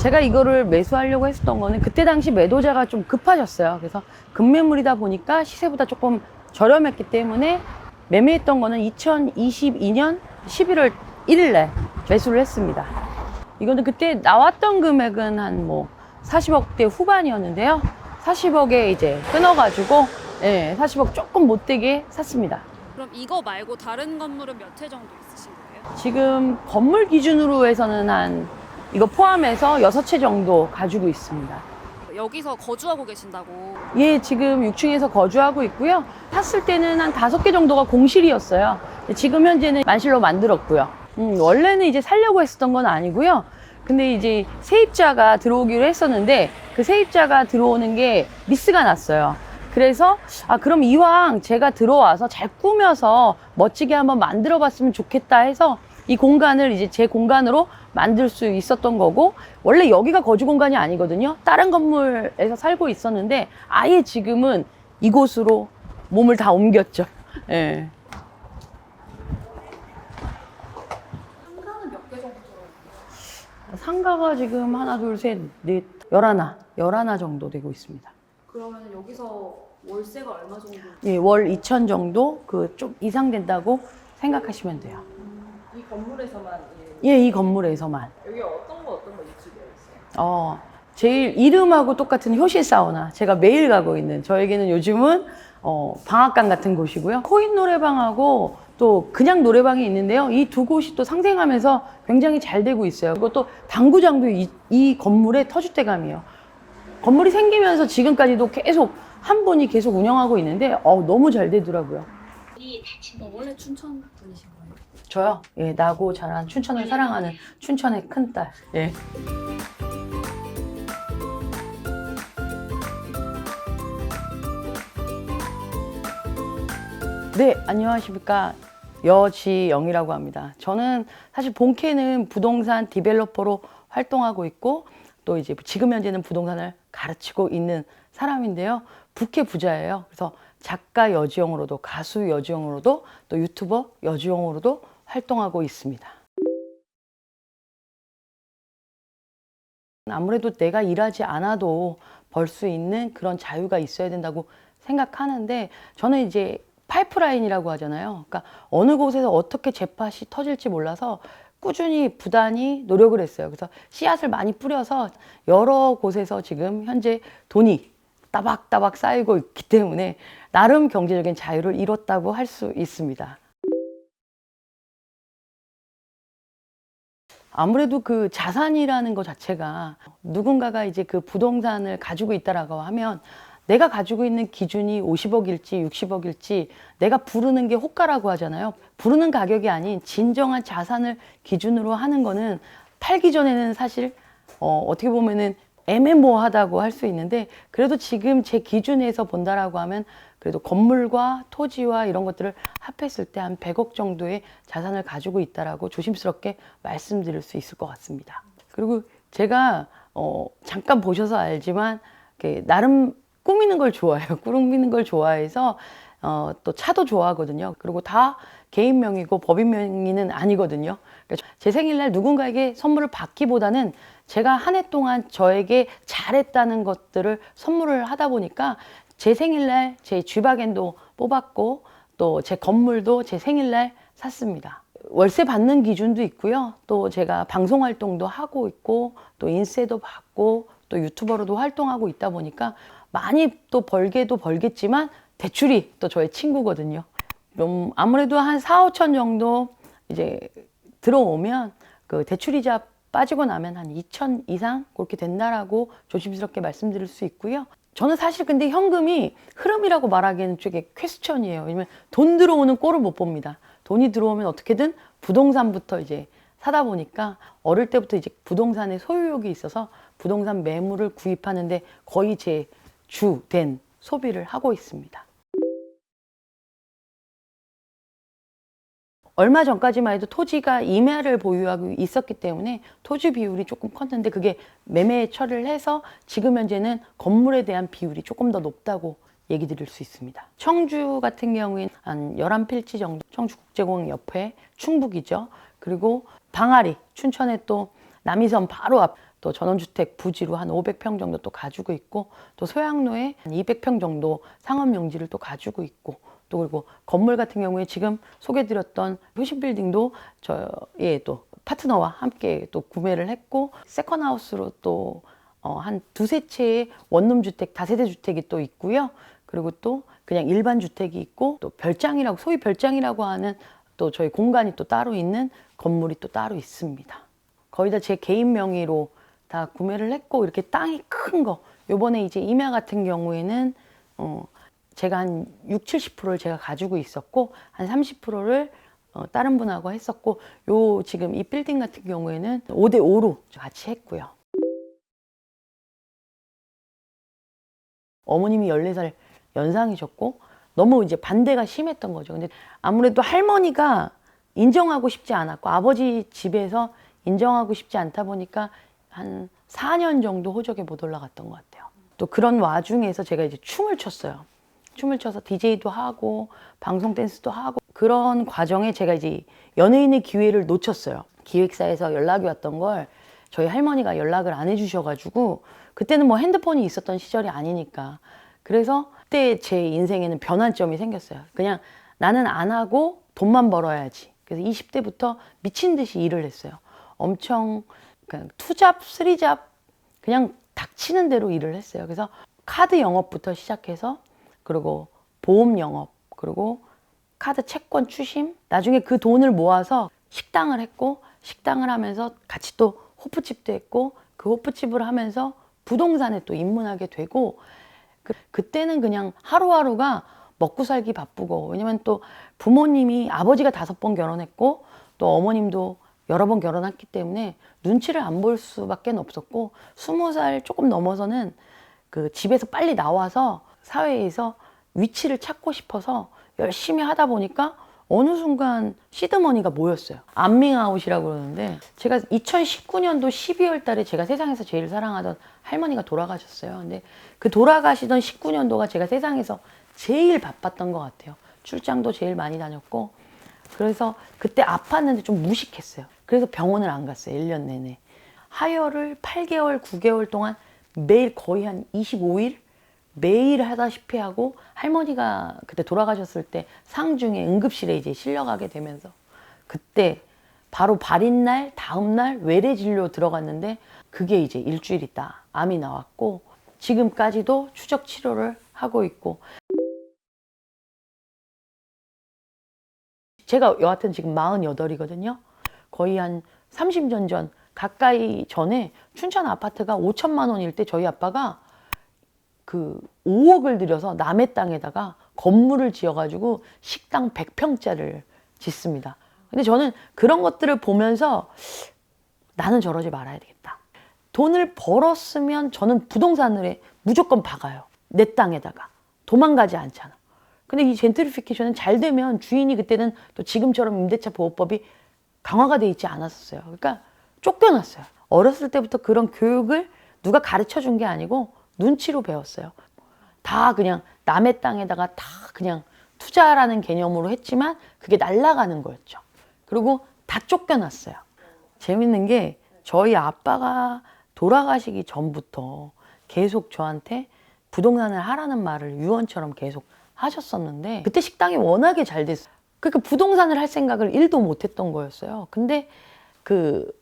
제가 이거를 매수하려고 했었던 거는 그때 당시 매도자가 좀 급하셨어요. 그래서 급매물이다 보니까 시세보다 조금 저렴했기 때문에 매매했던 거는 2022년 11월 1일에 매수를 했습니다. 이거는 그때 나왔던 금액은 한 뭐 40억대 후반이었는데요. 40억에 이제 끊어가지고 40억 조금 못되게 샀습니다. 그럼 이거 말고 다른 건물은 몇 회 정도 있으신 거예요? 지금 건물 기준으로 해서는 한 이거 포함해서 6채 정도 가지고 있습니다. 여기서 거주하고 계신다고. 예, 지금 6층에서 거주하고 있고요. 샀을 때는 한 5개 정도가 공실이었어요. 지금 현재는 만실로 만들었고요. 원래는 이제 살려고 했었던 건 아니고요. 근데 이제 세입자가 들어오기로 했었는데 그 세입자가 들어오는 게 미스가 났어요. 그래서 그럼 이왕 제가 들어와서 잘 꾸며서 멋지게 한번 만들어 봤으면 좋겠다 해서 이 공간을 이제 제 공간으로 만들 수 있었던 거고, 원래 여기가 거주 공간이 아니거든요. 다른 건물에서 살고 있었는데 아예 지금은 이곳으로 몸을 다 옮겼죠. 예. 상가는 몇 개 정도 들어있나요? 상가가 지금 하나, 둘, 셋, 넷, 11 정도 되고 있습니다. 그러면 여기서 월세가 얼마 정도? 예, 월 2천 정도 좀 이상 된다고 생각하시면 돼요. 이 건물에서만 예, 이 건물에서만. 여기 어떤 거 위치되어 있어요? 제일 이름하고 똑같은 효실 사우나. 제가 매일 가고 있는, 저에게는 요즘은 방앗간 같은 곳이고요. 코인 노래방하고 또 그냥 노래방이 있는데요. 이 두 곳이 또 상생하면서 굉장히 잘 되고 있어요. 그리고 또 당구장도 이 건물의 터줏대감이에요. 건물이 생기면서 지금까지도 계속 한 분이 계속 운영하고 있는데 너무 잘 되더라고요. 원래 춘천 분이신 거예요? 저요? 예, 나고 자란 춘천을 사랑하는 춘천의 큰딸. 예. 네, 안녕하십니까. 여지영이라고 합니다. 저는 사실 본캐는 부동산 디벨로퍼로 활동하고 있고, 또 이제 지금 현재는 부동산을 가르치고 있는 사람인데요. 부캐 부자예요. 그래서 작가 여지영으로도, 가수 여지영으로도, 또 유튜버 여지영으로도 활동하고 있습니다. 아무래도 내가 일하지 않아도 벌 수 있는 그런 자유가 있어야 된다고 생각하는데, 저는 이제 파이프라인이라고 하잖아요. 그러니까 어느 곳에서 어떻게 재팟이 터질지 몰라서 꾸준히 부단히 노력을 했어요. 그래서 씨앗을 많이 뿌려서 여러 곳에서 지금 현재 돈이 따박따박 쌓이고 있기 때문에 나름 경제적인 자유를 이뤘다고 할 수 있습니다. 아무래도 그 자산이라는 것 자체가, 누군가가 이제 그 부동산을 가지고 있다라고 하면 내가 가지고 있는 기준이 50억일지 60억일지 내가 부르는 게 호가라고 하잖아요. 부르는 가격이 아닌 진정한 자산을 기준으로 하는 거는 팔기 전에는 사실 어떻게 보면은 애매모호하다고 할 수 있는데, 그래도 지금 제 기준에서 본다라고 하면 그래도 건물과 토지와 이런 것들을 합했을 때 한 100억 정도의 자산을 가지고 있다라고 조심스럽게 말씀드릴 수 있을 것 같습니다. 그리고 제가 잠깐 보셔서 알지만 나름 꾸미는 걸 좋아해요. 꾸미는 걸 좋아해서 또 차도 좋아하거든요. 그리고 다 개인 명의고 법인 명의는 아니거든요. 그러니까 제 생일날 누군가에게 선물을 받기보다는 제가 한 해 동안 저에게 잘했다는 것들을 선물을 하다 보니까 제 생일날 제 쥐바겐도 뽑았고, 또 제 건물도 제 생일날 샀습니다. 월세 받는 기준도 있고요. 또 제가 방송 활동도 하고 있고, 또 인세도 받고, 또 유튜버로도 활동하고 있다 보니까 많이 또 벌게도 벌겠지만 대출이 또 저의 친구거든요. 그럼 아무래도 한 4, 5천 정도 이제 들어오면 그 대출이자 빠지고 나면 한 2천 이상 그렇게 된다라고 조심스럽게 말씀드릴 수 있고요. 저는 사실 근데 현금이 흐름이라고 말하기에는 되게 퀘스천이에요. 왜냐면 돈 들어오는 꼴을 못 봅니다. 돈이 들어오면 어떻게든 부동산부터 이제 사다 보니까 어릴 때부터 이제 부동산의 소유욕이 있어서 부동산 매물을 구입하는데 거의 제 주된 소비를 하고 있습니다. 얼마 전까지만 해도 토지가 임야를 보유하고 있었기 때문에 토지 비율이 조금 컸는데, 그게 매매 처리를 해서 지금 현재는 건물에 대한 비율이 조금 더 높다고 얘기 드릴 수 있습니다. 청주 같은 경우에는 한 11필지 정도, 청주국제공항 옆에 충북이죠. 그리고 방아리, 춘천에 또 남이섬 바로 앞 또 전원주택 부지로 한 500평 정도 또 가지고 있고, 또 소양로에 한 200평 정도 상업용지를 또 가지고 있고, 또 그리고 건물 같은 경우에 지금 소개드렸던 효신빌딩도 저의 또 파트너와 함께 또 구매를 했고, 세컨하우스로 또 한 두세 채의 원룸주택, 다세대 주택이 또 있고요. 그리고 또 그냥 일반 주택이 있고, 또 별장이라고, 소위 별장이라고 하는 또 저희 공간이 또 따로 있는 건물이 또 따로 있습니다. 거의 다 제 개인 명의로 다 구매를 했고, 이렇게 땅이 큰 거, 요번에 이제 임야 같은 경우에는 제가 한 60, 70%를 제가 가지고 있었고, 한 30%를 다른 분하고 했었고, 요 지금 이 빌딩 같은 경우에는 5대 5로 같이 했고요. 어머님이 14살 연상이셨고, 너무 이제 반대가 심했던 거죠. 근데 아무래도 할머니가 인정하고 싶지 않았고, 아버지 집에서 인정하고 싶지 않다 보니까 한 4년 정도 호적에 못 올라갔던 것 같아요. 또 그런 와중에서 제가 이제 춤을 췄어요. 춤을 춰서 DJ도 하고, 방송 댄스도 하고, 그런 과정에 제가 이제 연예인의 기회를 놓쳤어요. 기획사에서 연락이 왔던 걸 저희 할머니가 연락을 안 해주셔가지고, 그때는 뭐 핸드폰이 있었던 시절이 아니니까. 그래서 그때 제 인생에는 변환점이 생겼어요. 그냥 나는 안 하고 돈만 벌어야지. 그래서 20대부터 미친 듯이 일을 했어요. 엄청 그냥 투잡, 쓰리잡, 그냥 닥치는 대로 일을 했어요. 그래서 카드 영업부터 시작해서, 그리고 보험 영업, 그리고 카드 채권 추심, 나중에 그 돈을 모아서 식당을 했고, 식당을 하면서 같이 또 호프집도 했고, 그 호프집을 하면서 부동산에 또 입문하게 되고, 그때는 그냥 하루하루가 먹고 살기 바쁘고, 왜냐면 또 부모님이, 아버지가 5번 결혼했고, 또 어머님도 여러 번 결혼했기 때문에 눈치를 안 볼 수밖에 없었고, 20살 조금 넘어서는 그 집에서 빨리 나와서 사회에서 위치를 찾고 싶어서 열심히 하다 보니까 어느 순간 시드머니가 모였어요. 암밍아웃이라고 그러는데, 제가 2019년도 12월 달에 제가 세상에서 제일 사랑하던 할머니가 돌아가셨어요. 근데 그 돌아가시던 19년도가 제가 세상에서 제일 바빴던 것 같아요. 출장도 제일 많이 다녔고, 그래서 그때 아팠는데 좀 무식했어요. 그래서 병원을 안 갔어요. 1년 내내. 하혈을 8개월, 9개월 동안 매일 거의 한 25일? 매일 하다시피 하고, 할머니가 그때 돌아가셨을 때 상중에 응급실에 이제 실려가게 되면서, 그때 바로 발인 날, 다음 날 외래 진료 들어갔는데, 그게 이제 일주일 있다 암이 나왔고, 지금까지도 추적 치료를 하고 있고. 제가 여하튼 지금 48이거든요. 거의 한 30년 전 가까이 전에 춘천 아파트가 5천만 원일 때 저희 아빠가 그 5억을 들여서 남의 땅에다가 건물을 지어가지고 식당 100평짜리를 짓습니다. 근데 저는 그런 것들을 보면서 나는 저러지 말아야 되겠다. 돈을 벌었으면 저는 부동산을 무조건 박아요. 내 땅에다가. 도망가지 않잖아. 근데 이 젠트리피케이션은 잘 되면 주인이, 그때는 또 지금처럼 임대차 보호법이 강화가 돼 있지 않았었어요. 그러니까 쫓겨났어요. 어렸을 때부터 그런 교육을 누가 가르쳐 준 게 아니고 눈치로 배웠어요. 다 그냥 남의 땅에다가 다 그냥 투자라는 개념으로 했지만 그게 날아가는 거였죠. 그리고 다 쫓겨났어요. 재밌는 게 저희 아빠가 돌아가시기 전부터 계속 저한테 부동산을 하라는 말을 유언처럼 계속 하셨었는데, 그때 식당이 워낙에 잘 됐어요. 그러니까 부동산을 할 생각을 1도 못 했던 거였어요. 근데 그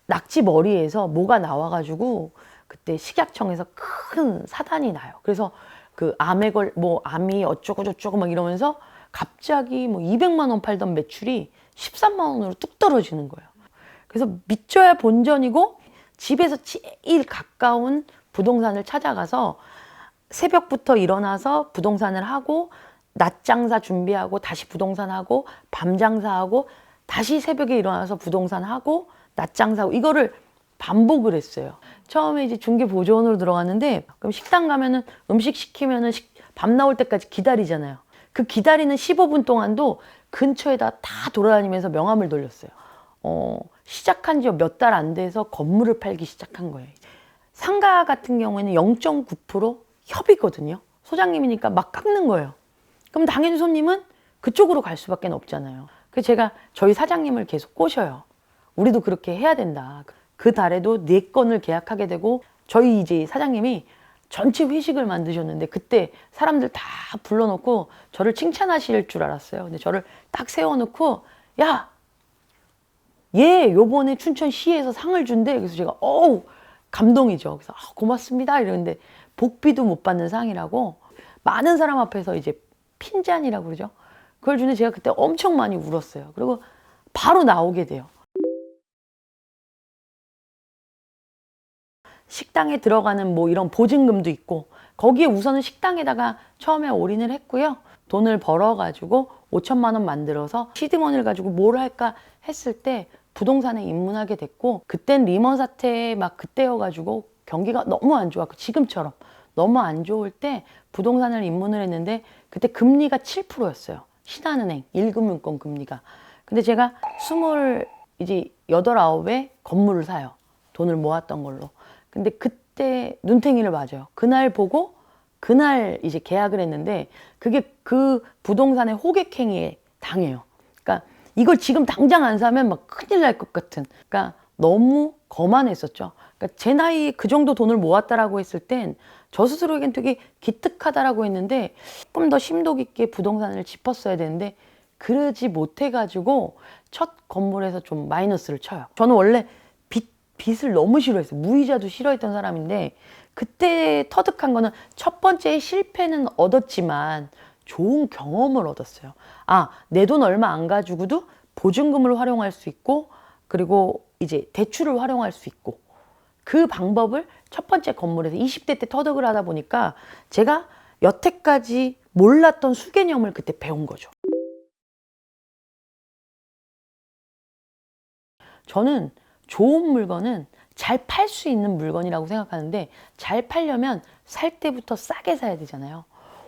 낙지 머리에서 뭐가 나와가지고 그때 식약청에서 큰 사단이 나요. 그래서 그 암이 어쩌고 저쩌고 막 이러면서 갑자기 뭐 200만 원 팔던 매출이 13만 원으로 뚝 떨어지는 거예요. 그래서 믿져야 본전이고, 집에서 제일 가까운 부동산을 찾아가서 새벽부터 일어나서 부동산을 하고, 낮 장사 준비하고, 다시 부동산 하고, 밤 장사하고, 다시 새벽에 일어나서 부동산 하고, 낮 장사하고, 이거를 반복을 했어요. 처음에 이제 중개보조원으로 들어갔는데, 그럼 식당 가면은 음식 시키면은 밥 나올 때까지 기다리잖아요. 그 기다리는 15분 동안도 근처에다 다 돌아다니면서 명함을 돌렸어요. 시작한 지 몇 달 안 돼서 건물을 팔기 시작한 거예요. 상가 같은 경우에는 0.9% 협이거든요. 소장님이니까 막 깎는 거예요. 그럼 당연히 손님은 그쪽으로 갈 수밖에 없잖아요. 그래서 제가 저희 사장님을 계속 꼬셔요. 우리도 그렇게 해야 된다. 그 달에도 4건을 계약하게 되고 저희 이제 사장님이 전체 회식을 만드셨는데 그때 사람들 다 불러놓고 저를 칭찬하실 줄 알았어요. 근데 저를 딱 세워놓고 야, 얘 요번에 춘천시에서 상을 준대. 그래서 제가 어우 감동이죠. 그래서 고맙습니다 이러는데 복비도 못 받는 상이라고 많은 사람 앞에서 이제 핀잔이라고 그러죠. 그걸 주는데 제가 그때 엄청 많이 울었어요. 그리고 바로 나오게 돼요. 식당에 들어가는 뭐 이런 보증금도 있고 거기에 우선은 식당에다가 처음에 올인을 했고요. 돈을 벌어가지고 5천만 원 만들어서 시드머니를 가지고 뭘 할까 했을 때 부동산에 입문하게 됐고 그땐 리먼 사태 막 그때여가지고 경기가 너무 안 좋았고 지금처럼 너무 안 좋을 때 부동산을 입문을 했는데 그때 금리가 7%였어요. 신한은행 1금융권 금리가. 근데 제가 28에 건물을 사요. 돈을 모았던 걸로. 근데 그때 눈탱이를 맞아요. 그날 보고 그날 이제 계약을 했는데 그게 그 부동산의 호객행위에 당해요. 그러니까 이걸 지금 당장 안 사면 막 큰일 날 것 같은. 그러니까 너무 거만했었죠. 그러니까 제 나이에 그 정도 돈을 모았다라고 했을 땐 저 스스로에겐 되게 기특하다라고 했는데 조금 더 심도 깊게 부동산을 짚었어야 되는데 그러지 못해가지고 첫 건물에서 좀 마이너스를 쳐요. 저는 원래 빚을 너무 싫어했어요. 무이자도 싫어했던 사람인데 그때 터득한 거는 첫 번째 실패는 얻었지만 좋은 경험을 얻었어요. 아, 내 돈 얼마 안 가지고도 보증금을 활용할 수 있고 그리고 이제 대출을 활용할 수 있고 그 방법을 첫 번째 건물에서 20대 때 터득을 하다 보니까 제가 여태까지 몰랐던 수개념을 그때 배운 거죠. 저는 좋은 물건은 잘 팔 수 있는 물건이라고 생각하는데 잘 팔려면 살 때부터 싸게 사야 되잖아요.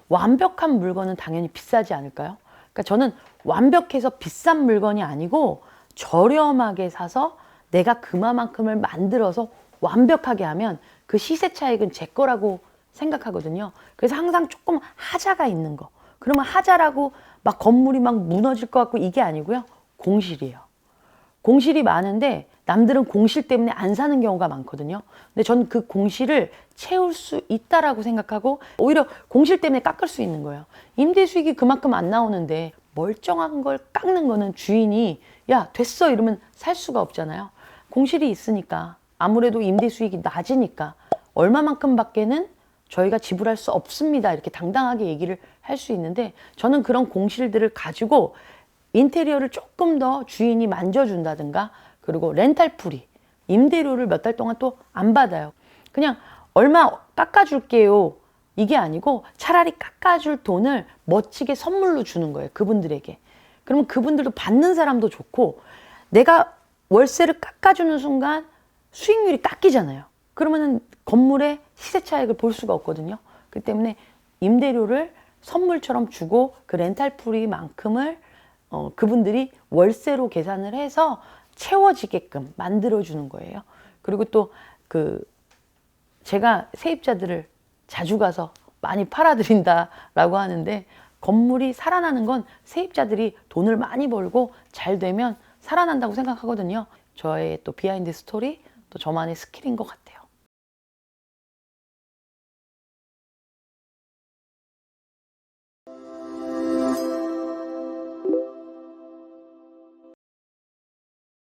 완벽한 물건은 당연히 비싸지 않을까요? 그러니까 저는 완벽해서 비싼 물건이 아니고 저렴하게 사서 내가 그만큼을 만들어서 완벽하게 하면 그 시세 차익은 제 거라고 생각하거든요. 그래서 항상 조금 하자가 있는 거. 그러면 하자라고 막 건물이 막 무너질 것 같고 이게 아니고요. 공실이에요. 공실이 많은데 남들은 공실 때문에 안 사는 경우가 많거든요. 근데 저는 그 공실을 채울 수 있다라고 생각하고 오히려 공실 때문에 깎을 수 있는 거예요. 임대 수익이 그만큼 안 나오는데 멀쩡한 걸 깎는 거는 주인이 야 됐어 이러면 살 수가 없잖아요. 공실이 있으니까 아무래도 임대 수익이 낮으니까 얼마만큼 밖에는 저희가 지불할 수 없습니다. 이렇게 당당하게 얘기를 할 수 있는데 저는 그런 공실들을 가지고 인테리어를 조금 더 주인이 만져준다든가 그리고 렌탈 프리, 임대료를 몇 달 동안 또 안 받아요. 그냥 얼마 깎아줄게요. 이게 아니고 차라리 깎아줄 돈을 멋지게 선물로 주는 거예요. 그분들에게. 그러면 그분들도 받는 사람도 좋고 내가 월세를 깎아주는 순간 수익률이 깎이잖아요. 그러면은 건물의 시세 차익을 볼 수가 없거든요. 그렇기 때문에 임대료를 선물처럼 주고 그 렌탈 프리만큼을 그분들이 월세로 계산을 해서 채워지게끔 만들어주는 거예요. 그리고 또 제가 세입자들을 자주 가서 많이 팔아드린다라고 하는데 건물이 살아나는 건 세입자들이 돈을 많이 벌고 잘 되면 살아난다고 생각하거든요. 저의 또 비하인드 스토리, 또 저만의 스킬인 것 같아요.